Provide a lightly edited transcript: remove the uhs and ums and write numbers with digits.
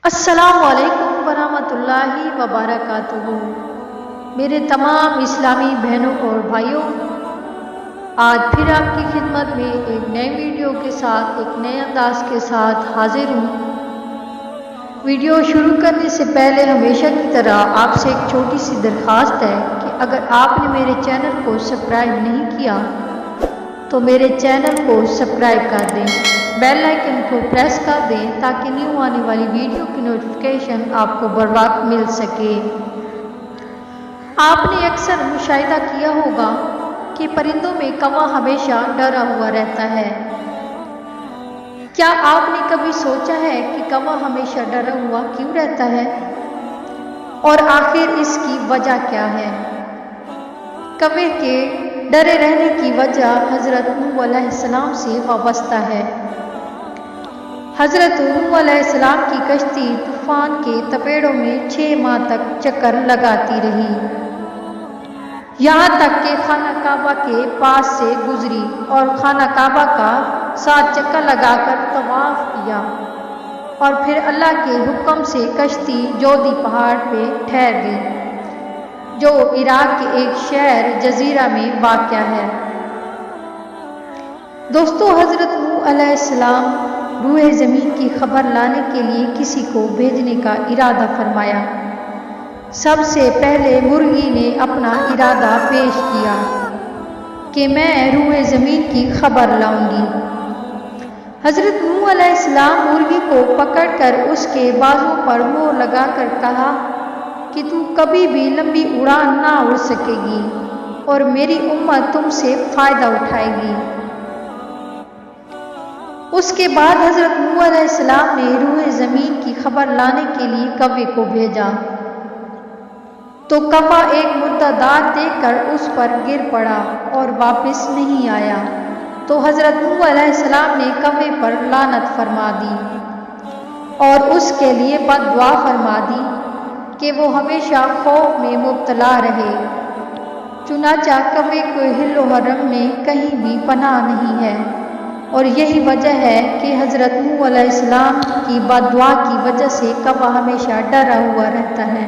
السلام علیکم ورحمۃ اللہ وبرکاتہ۔ میرے تمام اسلامی بہنوں اور بھائیوں، آج پھر آپ کی خدمت میں ایک نئے ویڈیو کے ساتھ ایک نئے انداز کے ساتھ حاضر ہوں۔ ویڈیو شروع کرنے سے پہلے ہمیشہ کی طرح آپ سے ایک چھوٹی سی درخواست ہے کہ اگر آپ نے میرے چینل کو سبسکرائب نہیں کیا تو میرے چینل کو سبسکرائب کر دیں، بیل آئیکن کو پریس کر دیں تاکہ نیو آنے والی ویڈیو کی نوٹیفیکیشن آپ کو بر وقت مل سکے۔ آپ نے اکثر مشاہدہ کیا ہوگا کہ پرندوں میں کوا ہمیشہ ڈرا ہوا رہتا ہے۔ کیا آپ نے کبھی سوچا ہے کہ کوا ہمیشہ ڈرا ہوا کیوں رہتا ہے اور آخر اس کی وجہ کیا ہے؟ کوے کے ڈرے رہنے کی وجہ حضرت نوح علیہ السلام سے وابستہ ہے۔ حضرت نوح علیہ السلام کی کشتی طوفان کے تپیڑوں میں 6 ماہ تک چکر لگاتی رہی، یہاں تک کہ خانہ کعبہ کے پاس سے گزری اور خانہ کعبہ کا 7 چکر لگا کر طواف کیا، اور پھر اللہ کے حکم سے کشتی جودی پہاڑ پہ ٹھہر گئی جو عراق کے ایک شہر جزیرہ میں واقع ہے۔ دوستو، حضرت نوح علیہ السلام روئے زمین کی خبر لانے کے لیے کسی کو بھیجنے کا ارادہ فرمایا۔ سب سے پہلے مرغی نے اپنا ارادہ پیش کیا کہ میں روئے زمین کی خبر لاؤں گی۔ حضرت نوح علیہ السلام مرغی کو پکڑ کر اس کے بازو پر مہر لگا کر کہا کہ تو کبھی بھی لمبی اڑان نہ اڑ سکے گی اور میری امت تم سے فائدہ اٹھائے گی۔ اس کے بعد حضرت نوح علیہ السلام نے روئے زمین کی خبر لانے کے لیے کوے کو بھیجا تو کوا ایک مردہ دار دیکھ کر اس پر گر پڑا اور واپس نہیں آیا، تو حضرت نوح علیہ السلام نے کوے پر لعنت فرما دی اور اس کے لیے بد دعا فرما دی کہ وہ ہمیشہ خوف میں مبتلا رہے۔ چنانچہ کوے کو حل و حرم میں کہیں بھی پناہ نہیں ہے، اور یہی وجہ ہے کہ حضرت نوح علیہ السلام کی بد دعا کی وجہ سے کوا ہمیشہ ڈرا ہوا رہتا ہے۔